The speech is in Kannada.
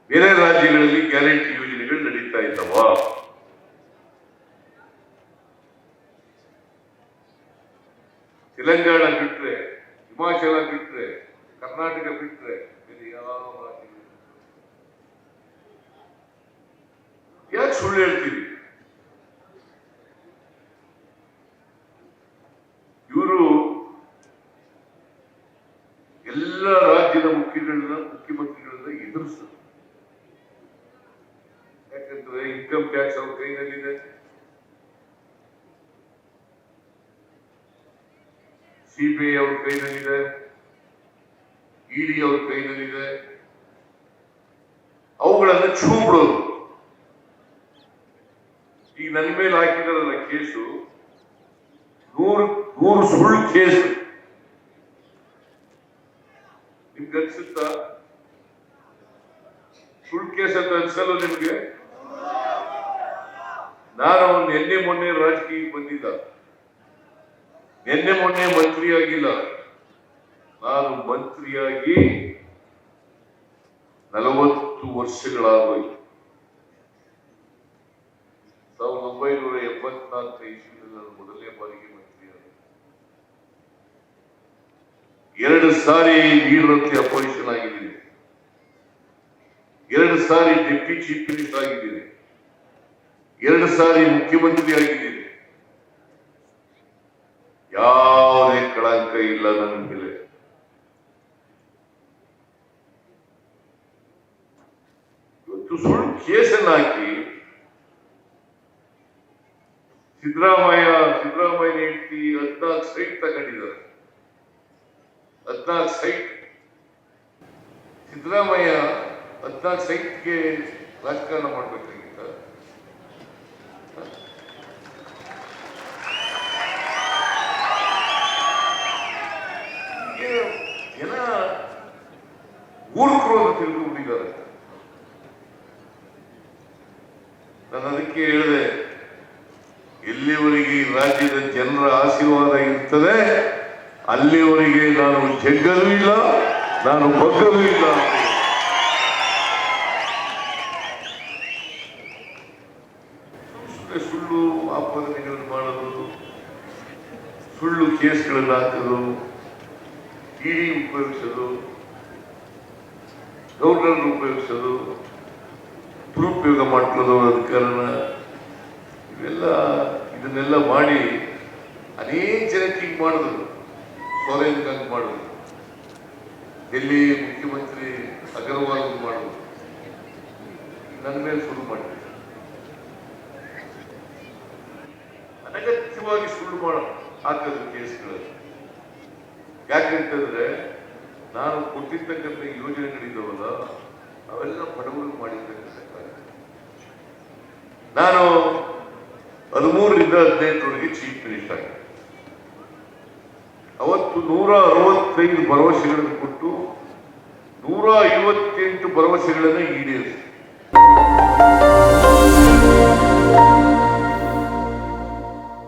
ಬೇರೆ ರಾಜ್ಯಗಳಲ್ಲಿ ಗ್ಯಾರಂಟಿ ಯೋಜನೆಗಳು ನಡೀತಾ ಇದ್ದವ? ತೆಲಂಗಾಣ ಬಿಟ್ರೆ, ಹಿಮಾಚಲ ಬಿಟ್ರೆ, ಕರ್ನಾಟಕ ಬಿಟ್ರೆ ಬೇರೆ ಯಾವ ರಾಜ್ಯಗಳು? ಯಾಕೆ ಸುಳ್ಳು ಹೇಳ್ತೀರಿ? ಇವರು ಎಲ್ಲ ರಾಜ್ಯದ ಮುಖ್ಯಮಂತ್ರಿಗಳನ್ನ ಎದುರಿಸಿದ್ರು. ಯಾಕಂದ್ರೆ ಇನ್ಕಮ್ ಟ್ಯಾಕ್ಸ್ ಅವ್ರ ಕೈನಲ್ಲಿದೆ, ಸಿಬಿಐ ಅವ್ರ ಕೈನಲ್ಲಿದೆ, ಇಡಿ ಅವ್ರ ಕೈನಲ್ಲಿದೆ. ಅವುಗಳನ್ನು ಛೂ ಬಿಡೋದು. ಈಗ ನನ್ನ ಮೇಲೆ ಹಾಕಿದಾರಲ್ಲ ಕೇಸು, 100 ಸುಳ್ಳು ಕೇಸು. ನಿಮ್ಗೆ ಅನ್ಸುತ್ತಾ? ಸುಳ್ಳು ಕೇಸ್ ಅಂತ ಅನ್ಸಲ್ಲ ನಿಮ್ಗೆ? ನಾನು ನಿನ್ನೆ ಮೊನ್ನೆ ರಾಜಕೀಯಕ್ಕೆ ಬಂದಿದ್ದ, ನಿನ್ನೆ ಮೊನ್ನೆ ಮಂತ್ರಿ ಆಗಿಲ್ಲ. ನಾನು ಮಂತ್ರಿಯಾಗಿ 40 ವರ್ಷಗಳಾಗೋಯ್ತು. 1974 ಇಸ್ವಿಯಲ್ಲಿ ನಾನು ಮೊದಲನೇ ಬಾರಿಗೆ ಮಂತ್ರಿ ಆದ. 2 ಸಾರಿ ಲೀಡರ್ ಅಪೋಸಿಷನ್ ಆಗಿದ್ದೀನಿ, 2 ಸಾರಿ ಡೆಪ್ಟಿ ಚೀಫ್ ಮಿನಿಸ್ಟರ್ ಆಗಿದ್ದೀನಿ, 2 ಸಾರಿ ಮುಖ್ಯಮಂತ್ರಿ ಆಗಿದ್ದೀನಿ. ಯಾವುದೇ ಕಳಂಕ ಇಲ್ಲ ನನ್ನ ಮೇಲೆ. ಇವತ್ತು ಸುಳ್ಳು ಕೇಸನ್ನು ಹಾಕಿ ಸಿದ್ದರಾಮಯ್ಯ ಹೆಂಡತಿ 14 ಸೈಟ್ ತಗೊಂಡಿದ್ದಾರೆ. 14 ಸೈಟ್. ಸಿದ್ದರಾಮಯ್ಯ 14 ಸೈಟ್ಗೆ ರಾಜಕಾರಣ ಮಾಡ್ಬೇಕಾಗಿತ್ತ? ಜನ ಮೂರ್ಖರು ಅಂತ ತಿಳ್ಕೊಂಡಿದ್ದಾರೆ. ನಾನು ಅದಕ್ಕೆ ಹೇಳಿದೆ, ಎಲ್ಲಿವರೆಗೆ ರಾಜ್ಯದ ಜನರ ಆಶೀರ್ವಾದ ಇರ್ತದೆ ಅಲ್ಲಿವರೆಗೆ ನಾನು ಜಗ್ಗಲೂ ಇಲ್ಲ, ನಾನು ಬಗ್ಗಲೂ ಇಲ್ಲ. ಸುಳ್ಳು ಆಪಾದನೆಗಳನ್ನು ಮಾಡೋದು, ಸುಳ್ಳು ಕೇಸ್ಗಳನ್ನು ಹಾಕೋದು, ಇಡಿ ಉಪಯೋಗಿಸೋದು, ಗೌರ್ನರ್ ಉಪಯೋಗಿಸೋದು, ದುರುಪಯೋಗ ಮಾಡ್ಕೊಳ್ಳೋದು ಅಧಿಕಾರನ, ಇದನ್ನೆಲ್ಲ ಮಾಡಿ ಅನೇಕ ಜನಕ್ಕೆ ಮಾಡಿದ್ರು. ಸೋರೆನ್ ಗಂಗ್ ಮಾಡಿದ್ರು, ಡೆಲ್ಲಿ ಮುಖ್ಯಮಂತ್ರಿ ಅಗರ್ವಾಲ್ ಮಾಡಿದ್ರು, ನನ್ನ ಮೇಲೆ ಶುರು ಮಾಡಿದ್ರು. ಅನಗತ್ಯವಾಗಿ ಸುಳ್ಳು ಹಾಕೋದು ಕೇಸ್ಗಳಲ್ಲಿ. ಯಾಕಂತಂದ್ರೆ ನಾನು ಕೊಟ್ಟಿರ್ತಕ್ಕಂಥ ಯೋಜನೆಗಳಿದ್ದಾವಲ್ಲ ಅವೆಲ್ಲ ಬಡವರು ಮಾಡಿರ್ತಕ್ಕಂಥ ಕಾರ್ಯ. ನಾನು 13ರಿಂದ 18ರವರೆಗೆ ಚೀಫ್ ಮಿನಿಸ್ಟರ್ ಆಗಿದೆ. ಅವತ್ತು 165 ಭರವಸೆಗಳನ್ನು ಕೊಟ್ಟು 158 ಭರವಸೆಗಳನ್ನು ಈಡೇರಿಸಿ